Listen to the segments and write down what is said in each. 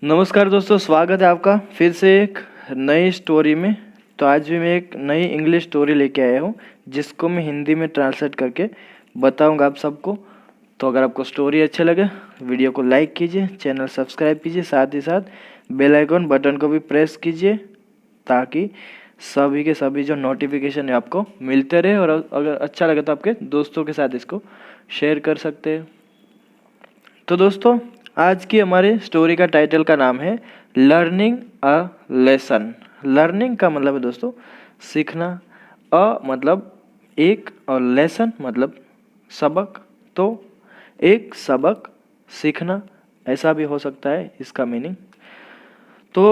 नमस्कार दोस्तों, स्वागत है आपका फिर से एक नई स्टोरी में। तो आज भी मैं एक नई इंग्लिश स्टोरी लेके आया हूँ जिसको मैं हिंदी में ट्रांसलेट करके बताऊँगा आप सबको। तो अगर आपको स्टोरी अच्छे लगे वीडियो को लाइक कीजिए, चैनल सब्सक्राइब कीजिए, साथ ही साथ बेल आइकन बटन को भी प्रेस कीजिए ताकि सभी के सभी जो नोटिफिकेशन है आपको मिलते रहे। और अगर अच्छा लगे तो आपके दोस्तों के साथ इसको शेयर कर सकते हैं। तो दोस्तों, आज की हमारी स्टोरी का टाइटल का नाम है लर्निंग अ लेसन। लर्निंग का मतलब है दोस्तों सीखना, अ मतलब एक और लेसन मतलब सबक। तो एक सबक सीखना ऐसा भी हो सकता है इसका मीनिंग। तो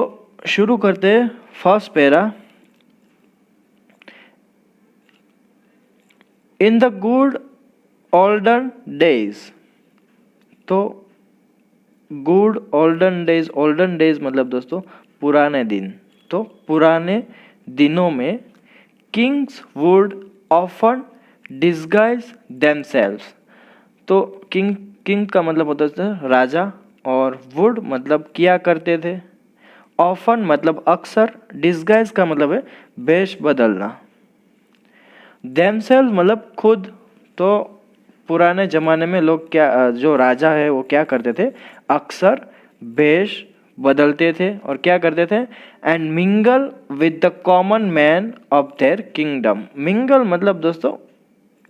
शुरू करते हैं first para. In the good olden days. तो गुड ओल्डन डेज मतलब दोस्तों पुराने दिन। तो पुराने दिनों में Kings would often disguise themselves. तो किंग का मतलब होता है राजा, और वुड मतलब किया करते थे, ऑफन मतलब अक्सर, डिस्गाइज का मतलब है वेश बदलना, देमसेल्व्स मतलब खुद। तो पुराने ज़माने में लोग क्या, जो राजा है वो क्या करते थे, अक्सर वेश बदलते थे और क्या करते थे, and mingle with the common man of their kingdom. Mingle मतलब दोस्तों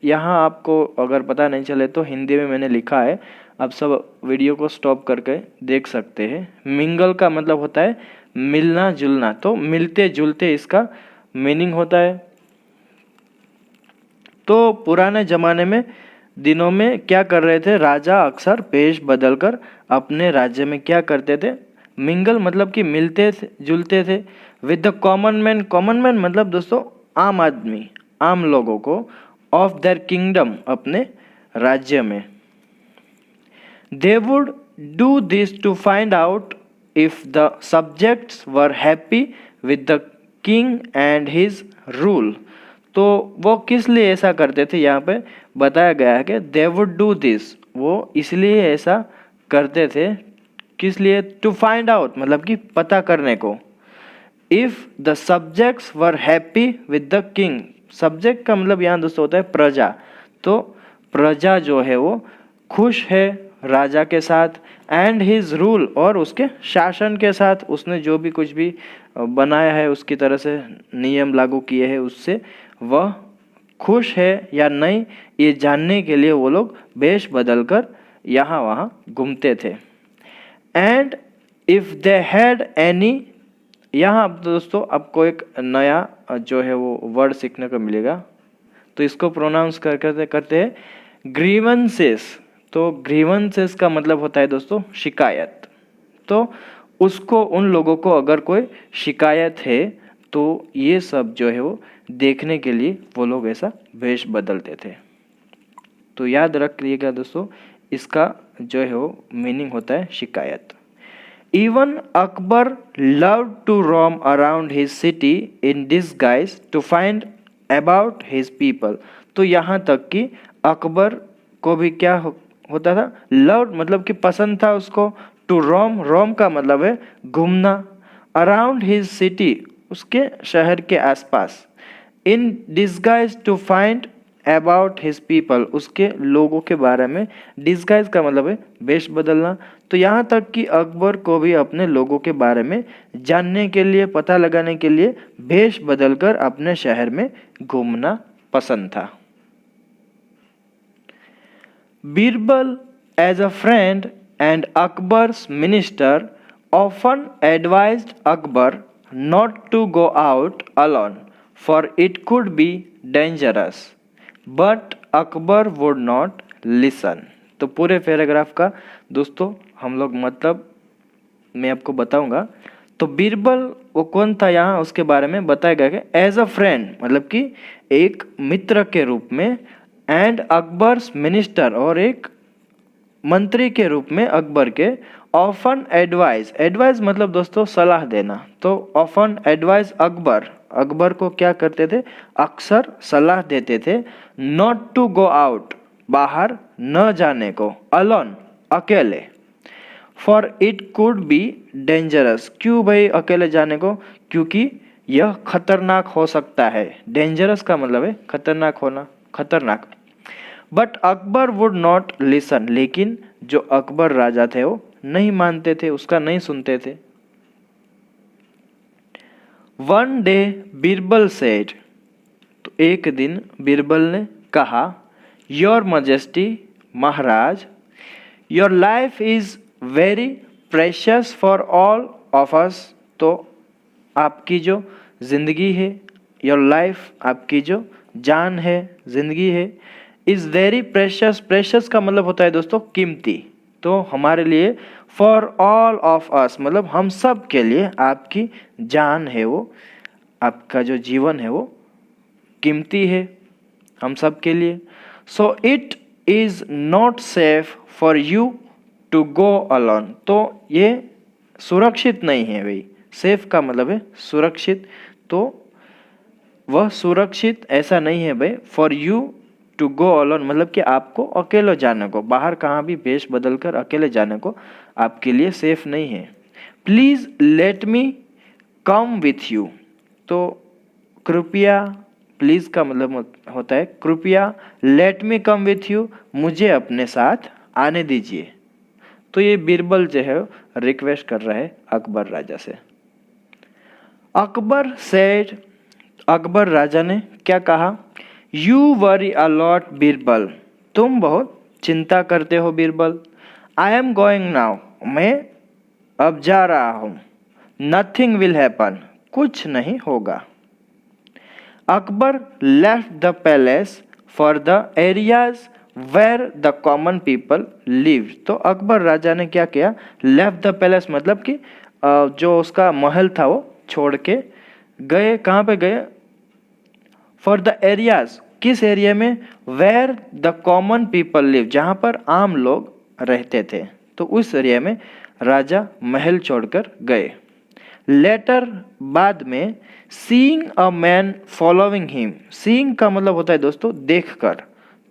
यहाँ आपको अगर पता नहीं चले तो हिंदी में मैंने लिखा है, आप सब वीडियो को स्टॉप करके देख सकते हैं। मिंगल का मतलब होता है मिलना जुलना, तो मिलते जुलते इसका मीनिंग होता है। तो पुराने ज़माने में दिनों में क्या कर रहे थे, राजा अक्सर वेश बदलकर अपने राज्य में क्या करते थे, मिंगल मतलब कि मिलते थे जुलते थे, विद द कॉमन मैन मतलब दोस्तों आम आदमी, आम लोगों को, ऑफ देयर किंगडम अपने राज्य में। They would do this to find out if the subjects were happy with the king and his rule. तो वो किस लिए ऐसा करते थे, यहाँ पे बताया गया है कि दे वुड डू दिस, वो इसलिए ऐसा करते थे, किस लिए, टू फाइंड आउट मतलब कि पता करने को, if the subjects were happy with the king. Subject का मतलब यहाँ दोस्तों होता है प्रजा। तो प्रजा जो है वो खुश है राजा के साथ, एंड हिज रूल और उसके शासन के साथ, उसने जो भी कुछ भी बनाया है उसकी तरह से नियम लागू किए हैं उससे वह खुश है या नहीं, ये जानने के लिए वो लोग वेश बदलकर यहाँ वहाँ घूमते थे। And if they had any, यहाँ दोस्तों आपको एक नया जो है वो वर्ड सीखने को मिलेगा। तो इसको प्रोनाउंस करते हैं ग्रीवेंसेस। तो ग्रीवेंसेस का मतलब होता है दोस्तों शिकायत। तो उसको, उन लोगों को अगर कोई शिकायत है तो ये सब जो है वो देखने के लिए वो लोग ऐसा वेश बदलते थे। तो याद रखिएगा दोस्तों, इसका जो है वो मीनिंग होता है शिकायत। Even Akbar loved to roam around his city in disguise to find about his people. तो यहाँ तक कि अकबर को भी क्या होता था, लव्ड मतलब कि पसंद था उसको, टू रोम, रोम का मतलब है घूमना, अराउंड हिज सिटी उसके शहर के आसपास, in disguise to find about his people उसके लोगों के बारे में, डिसगाइज का मतलब है वेश बदलना। तो यहाँ तक कि अकबर को भी अपने लोगों के बारे में जानने के लिए, पता लगाने के लिए वेश बदलकर अपने शहर में घूमना पसंद था। Birbal as a friend and Akbar's minister often advised Akbar not to go out alone, for it could be dangerous. But Akbar would not listen. तो पूरे पैराग्राफ का दोस्तों हम लोग मतलब मैं आपको बताऊंगा। तो बीरबल वो कौन था, यहाँ उसके बारे में बताया गया कि एज अ फ्रेंड मतलब कि एक मित्र के रूप में, एंड अकबर्स मिनिस्टर और एक मंत्री के रूप में अकबर के, ऑफन एडवाइज, एडवाइज मतलब दोस्तों सलाह देना। तो ऑफन एडवाइज अकबर, अकबर को क्या करते थे, अक्सर सलाह देते थे, नॉट टू गो आउट, बाहर न जाने को, अलोन अकेले, for it could be dangerous. क्यों भाई अकेले जाने को? क्योंकि यह खतरनाक हो सकता है। डेंजरस का मतलब है खतरनाक होना, खतरनाक। But Akbar would not listen, लेकिन जो अकबर राजा थे वो नहीं मानते थे, उसका नहीं सुनते थे। वन डे बीरबल सेड, तो एक दिन बीरबल ने कहा, your majesty, Maharaj, your life is very precious for all of us. तो आपकी जो जिंदगी है, योर लाइफ, आपकी जो जान है, जिंदगी है, इज वेरी प्रेशियस। प्रेशियस का मतलब होता है दोस्तों कीमती। तो हमारे लिए, फॉर ऑल ऑफ अस मतलब हम सब के लिए आपकी जान है वो, आपका जो जीवन है वो कीमती है हम सब के लिए। So it is not safe for you to go alone. तो ये सुरक्षित नहीं है भाई। सेफ का मतलब है सुरक्षित, तो वह सुरक्षित ऐसा नहीं है भाई for you to go alone, मतलब कि आपको अकेले जाने को, बाहर कहाँ भी वेश बदल कर अकेले जाने को आपके लिए सेफ नहीं है। Please let me come with you. तो कृपया, प्लीज का मतलब होता है कृपया, let me come with you, मुझे अपने साथ आने दीजिए। तो ये बीरबल जो है रिक्वेस्ट कर रहा है अकबर राजा से। अकबर सेड, अकबर राजा ने क्या कहा, यू वरी अलॉट बीरबल, तुम बहुत चिंता करते हो Birbal. I am going now, मैं अब जा रहा हूँ। नथिंग विल हैपन, कुछ नहीं होगा। Akbar left the palace for the areas where the common people live. तो अकबर राजा ने क्या किया, लेफ्ट द पैलेस मतलब कि जो उसका महल था वो छोड़ के गए। कहाँ पे गए? फॉर द एरियाज, किस एरिया में? Where the common people live, जहाँ पर आम लोग रहते थे, तो उस एरिया में राजा महल छोड़कर गए। लेटर, बाद में, seeing a man following him. Seeing का मतलब होता है दोस्तों देखकर,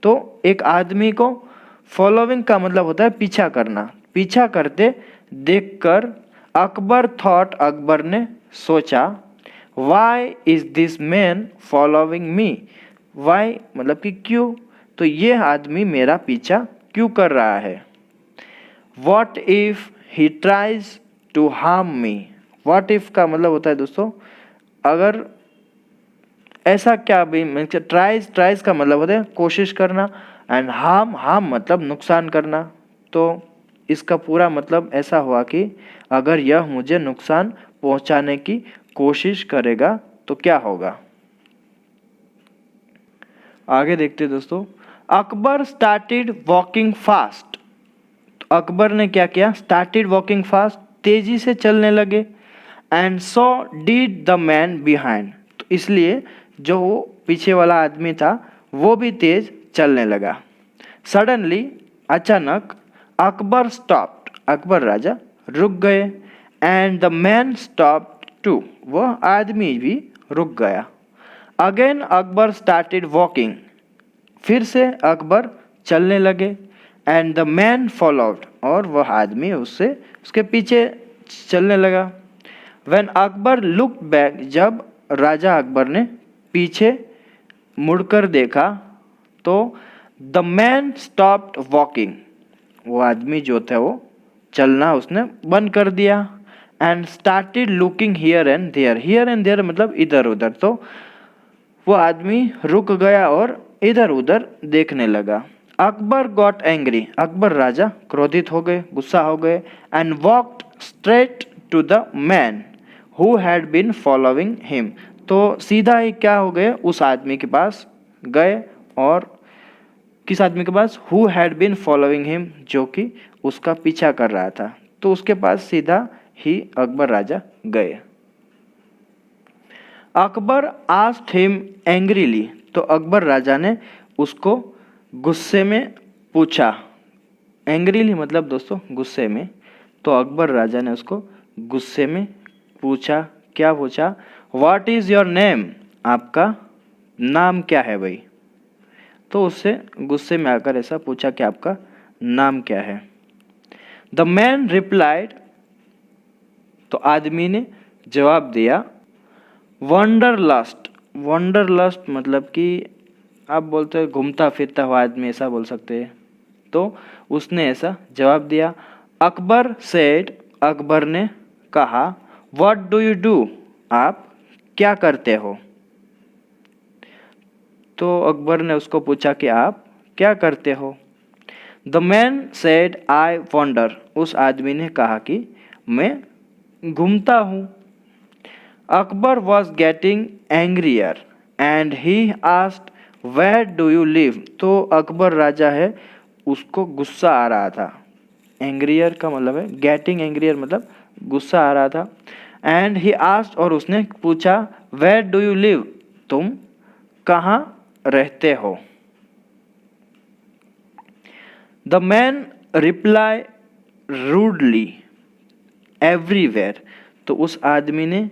तो एक आदमी को, फॉलोइंग का मतलब होता है पीछा करना, पीछा करते देखकर अकबर थॉट, अकबर ने सोचा, why is this man following me. Why मतलब कि क्यों, तो ये आदमी मेरा पीछा क्यों कर रहा है। What if he tries to harm me. What if का मतलब होता है दोस्तों अगर ऐसा क्या भी, ट्राइज, ट्राइज का मतलब होता है कोशिश करना, एंड हार्म, हार्म मतलब नुकसान करना। तो इसका पूरा मतलब ऐसा हुआ कि अगर यह मुझे नुकसान पहुंचाने की कोशिश करेगा तो क्या होगा। आगे देखते दोस्तों। Akbar started walking fast. तो अकबर ने क्या किया, स्टार्टेड वॉकिंग फास्ट, तेजी से चलने लगे। And so did the man behind, तो इसलिए जो वो पीछे वाला आदमी था वो भी तेज चलने लगा। सडनली, अचानक, अकबर स्टॉप्ड, अकबर राजा रुक गए। And the man stopped too, वह आदमी भी रुक गया। अगेन अकबर स्टार्टेड वॉकिंग, फिर से अकबर चलने लगे। एंड द मैन फॉलोड, और वह आदमी उससे, उसके पीछे चलने लगा। व्हेन अकबर लुक्ड बैक, जब राजा अकबर ने पीछे मुड़कर देखा तो द मैन स्टॉप्ड वॉकिंग, वो आदमी जो था वो चलना उसने बंद कर दिया। And started looking here and there, here and there मतलब इधर उधर, तो वो आदमी रुक गया और इधर उधर देखने लगा। अकबर गॉट एंग्री, अकबर राजा क्रोधित हो गए, गुस्सा हो गए। And walked straight to the man who had been following him, तो सीधा ही क्या हो गए, उस आदमी के पास गए। और किस आदमी के पास? Who had been following him, जो कि उसका पीछा कर रहा था, तो उसके पास सीधा ही अकबर राजा गए। अकबर आस्क्ड हिम एंग्रीली, तो अकबर राजा ने उसको गुस्से में पूछा। एंग्रीली मतलब दोस्तों गुस्से में, तो अकबर राजा ने उसको गुस्से में पूछा। क्या पूछा? व्हाट इज़ योर नेम, आपका नाम क्या है भाई। तो उससे गुस्से में आकर ऐसा पूछा कि आपका नाम क्या है। द मैन रिप्लाइड, तो आदमी ने जवाब दिया, वंडरलस्ट। वंडरलस्ट मतलब कि आप बोलते हो घूमता फिरता हुआ आदमी, ऐसा बोल सकते हैं। तो उसने ऐसा जवाब दिया। अकबर सेड, अकबर ने कहा, व्हाट डू यू डू, आप क्या करते हो। तो अकबर ने उसको पूछा कि आप क्या करते हो। The man said I wonder, उस आदमी ने कहा कि मैं घूमता हूँ। Akbar was getting angrier and he asked where do you live, तो अकबर राजा है, उसको गुस्सा आ रहा था। एंग्रियर का मतलब है गेटिंग एंग्रियर, मतलब गुस्सा आ रहा था। एंड ही आस्क्ड, और उसने पूछा, वेयर डू यू लिव, तुम कहाँ रहते हो। The man reply rudely everywhere, तो उस आदमी ने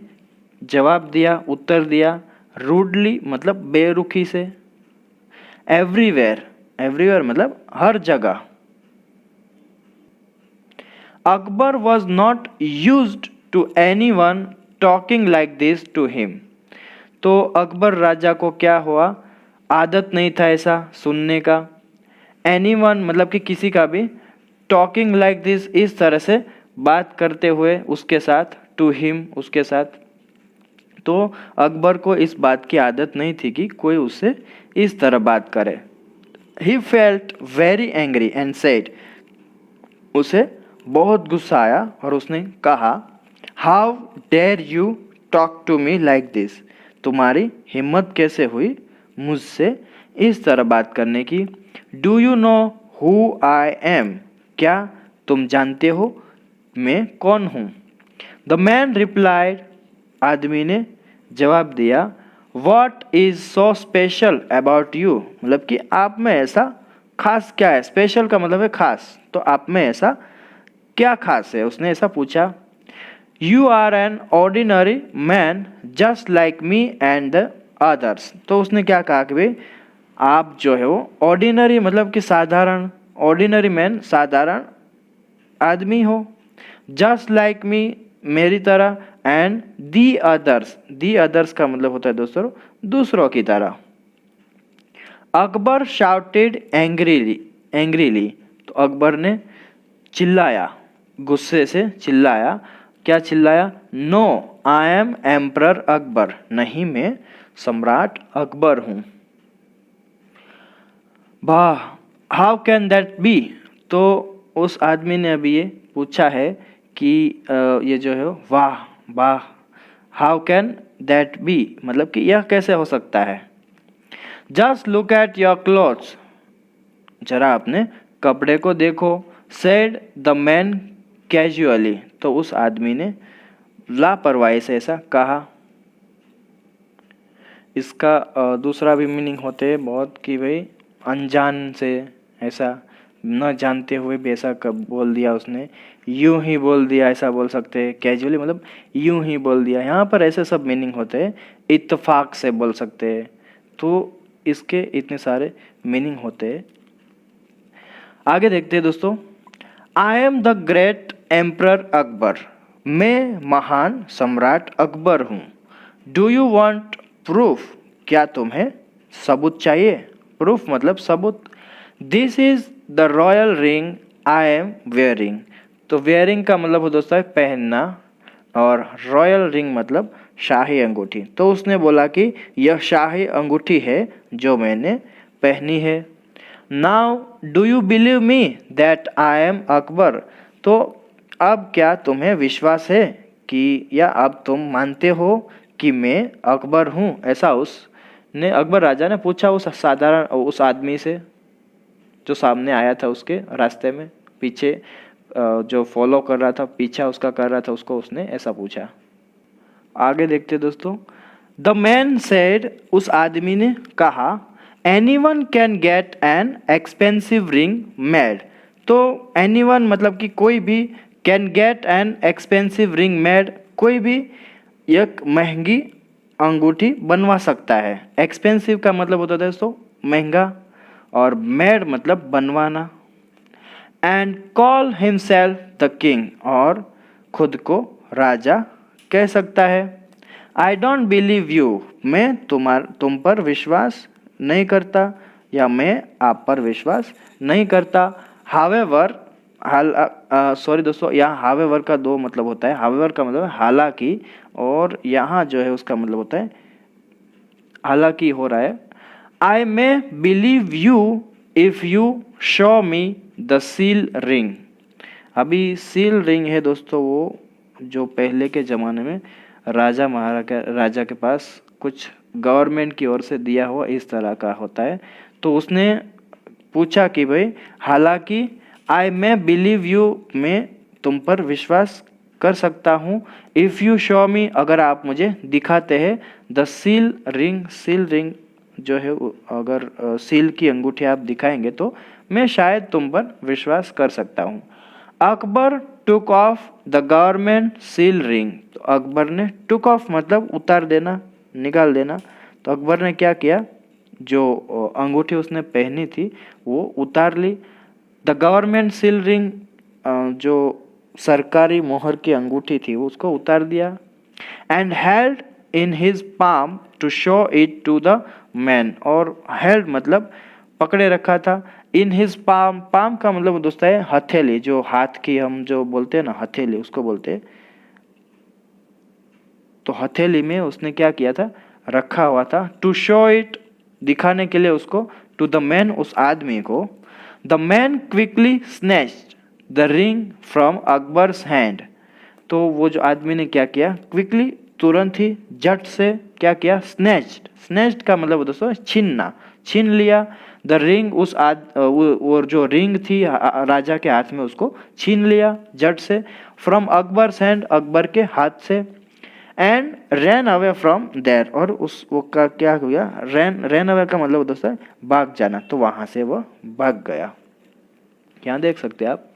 जवाब दिया, उत्तर दिया, रूडली मतलब बेरुखी से, एवरीवेयर, एवरीवेयर मतलब हर जगह। Akbar was not used to any one talking like this to him, तो अकबर राजा को क्या हुआ, आदत नहीं था ऐसा सुनने का। एनी वन मतलब कि किसी का भी, टॉकिंग लाइक दिस इस तरह से बात करते हुए उसके साथ, टू हिम उसके साथ। तो अकबर को इस बात की आदत नहीं थी कि कोई उससे इस तरह बात करे। He felt very angry and said, उसे बहुत गुस्सा आया और उसने कहा, how dare you talk to me like this, तुम्हारी हिम्मत कैसे हुई मुझसे इस तरह बात करने की। Do you know who I am, क्या तुम जानते हो मैं कौन हूँ। द मैन रिप्लाइड, आदमी ने जवाब दिया, what is so special about you, मतलब कि आप में ऐसा खास क्या है। स्पेशल का मतलब है खास, तो आप में ऐसा क्या खास है, उसने ऐसा पूछा। You are an ordinary man just like me and the others, तो उसने क्या कहा कि भाई आप जो है वो ऑर्डिनरी मतलब कि साधारण, ऑर्डिनरी मैन साधारण आदमी हो, जस्ट लाइक मी मेरी तरह, and the others, the others का मतलब होता है दोस्तों दूसरों की तरह। अकबर शाउटेड एंग्रीली, एंग्रीली तो अकबर ने चिल्लाया, गुस्से से चिल्लाया। क्या चिल्लाया, no I am emperor Akbar, नहीं मैं सम्राट अकबर हूँ। वाह, हाउ कैन दैट बी, तो उस आदमी ने अभी ये पूछा है कि ये जो है वाह वाह, हाउ कैन दैट बी मतलब कि यह कैसे हो सकता है। Just look at your clothes, जरा अपने कपड़े को देखो। सेड द मैन कैजुअली, तो उस आदमी ने लापरवाही से ऐसा कहा। इसका दूसरा भी मीनिंग होते हैं बहुत कि भाई अनजान से, ऐसा न जानते हुए भी ऐसा कब बोल दिया उसने, यूं ही बोल दिया ऐसा बोल सकते हैं। कैजुअली मतलब यूं ही बोल दिया, यहाँ पर ऐसे सब मीनिंग होते हैं। इत्तेफाक से बोल सकते हैं, तो इसके इतने सारे मीनिंग होते हैं। आगे देखते हैं दोस्तों। I am the great emperor Akbar, मैं महान सम्राट अकबर हूँ। डू यू वांट प्रूफ, क्या तुम्हें सबूत चाहिए। प्रूफ मतलब सबूत। This is the royal ring I am wearing, तो वेयरिंग का मतलब हो दोस्तों है पहनना, और रॉयल रिंग मतलब शाही अंगूठी। तो उसने बोला कि यह शाही अंगूठी है जो मैंने पहनी है। Now do you believe me that I am Akbar, तो अब क्या तुम्हें विश्वास है कि, या अब तुम मानते हो कि मैं अकबर हूँ, ऐसा उसने अकबर राजा ने पूछा उस साधारण उस आदमी से जो सामने आया था उसके रास्ते में, पीछे जो फॉलो कर रहा था, पीछा उसका कर रहा था, उसको उसने ऐसा पूछा। आगे देखते दोस्तों। द मैन सेड, उस आदमी ने कहा, anyone can get an expensive ring made, तो एनीवन मतलब कि कोई भी, can get an expensive ring made, कोई भी एक महंगी अंगूठी बनवा सकता है। एक्सपेंसिव का मतलब होता है दोस्तों महंगा, और मेड मतलब बनवाना। And call himself the king, और खुद को राजा कह सकता है। आई डोंट बिलीव यू, मैं तुम पर विश्वास नहीं करता, या मैं आप पर विश्वास नहीं करता। हावेवर, सॉरी दोस्तों, यहाँ हावेवर का दो मतलब होता है। हावेवर का मतलब हालांकि, और यहाँ जो है उसका मतलब होता है हालांकि हो रहा है। I may believe you if you show me the seal ring. अभी सील रिंग है दोस्तों, वो जो पहले के ज़माने में राजा के पास कुछ गवर्नमेंट की ओर से दिया हुआ इस तरह का होता है। तो उसने पूछा कि भाई हालांकि आई मे बिलीव यू, मैं तुम पर विश्वास कर सकता हूँ। इफ़ यू शो मी, अगर आप मुझे दिखाते हैं the seal ring, seal ring जो है अगर सील की अंगूठी आप दिखाएंगे तो मैं शायद तुम पर विश्वास कर सकता हूँ। Akbar took off the government seal ring, तो अकबर ने टुक ऑफ मतलब उतार देना, निकाल देना। तो अकबर ने क्या किया, जो अंगूठी उसने पहनी थी वो उतार ली। द गवर्नमेंट सील रिंग, जो सरकारी मोहर की अंगूठी थी वो उसको उतार दिया। And held in his palm to show it to the man, और हेल्ड मतलब पकड़े रखा था। इन हिज पाम, पाम का मतलब दोस्त है हथेली, जो हाथ की हम जो बोलते हैं ना हथेली, उसको बोलते हैं। तो हथेली में उसने क्या किया था, रखा हुआ था। टू शो इट, दिखाने के लिए उसको। टू द मैन, उस आदमी को। The man quickly snatched the ring from Akbar's hand, तो वो जो आदमी ने क्या किया, क्विकली तुरंत ही झट से क्या किया, स्नैच्ड, स्नैच्ड का मतलब दोस्तों छीनना, छीन लिया। द रिंग, वो जो रिंग थी राजा के हाथ में उसको छीन लिया झट से। फ्रॉम अकबर्स हैंड, अकबर के हाथ से। And ran away from there, और उस वो का क्या हुआ, रैन अवे का मतलब दोस्तों भाग जाना, तो वहाँ से वो भाग गया। यहाँ देख सकते हैं आप,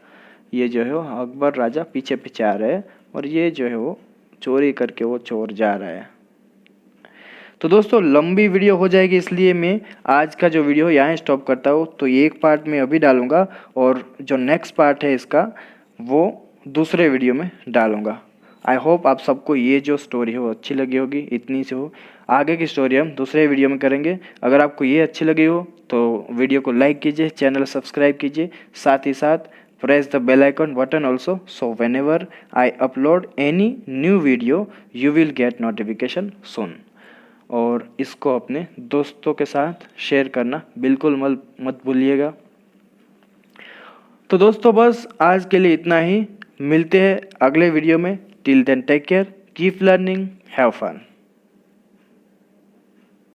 ये जो है वो अकबर राजा पीछे पीछे आ रहे हैं, और ये जो है वो चोरी करके वो चोर जा रहा है। तो दोस्तों लंबी वीडियो हो जाएगी, इसलिए मैं आज का जो वीडियो यहाँ स्टॉप करता हूँ। तो एक पार्ट मैं अभी डालूंगा, और जो नेक्स्ट पार्ट है इसका वो दूसरे वीडियो में डालूंगा। आई होप आप सबको ये जो स्टोरी है वो अच्छी लगी होगी, इतनी से हो। आगे की स्टोरी हम दूसरे वीडियो में करेंगे। अगर आपको ये अच्छी लगी हो तो वीडियो को लाइक कीजिए, चैनल सब्सक्राइब कीजिए, साथ ही साथ press the bell icon button also, so whenever I upload any new video you will get notification soon। और इसको अपने दोस्तों के साथ शेयर करना बिल्कुल मत भूलिएगा। तो दोस्तों बस आज के लिए इतना ही, मिलते हैं अगले वीडियो में। Till then take care, keep learning, have fun.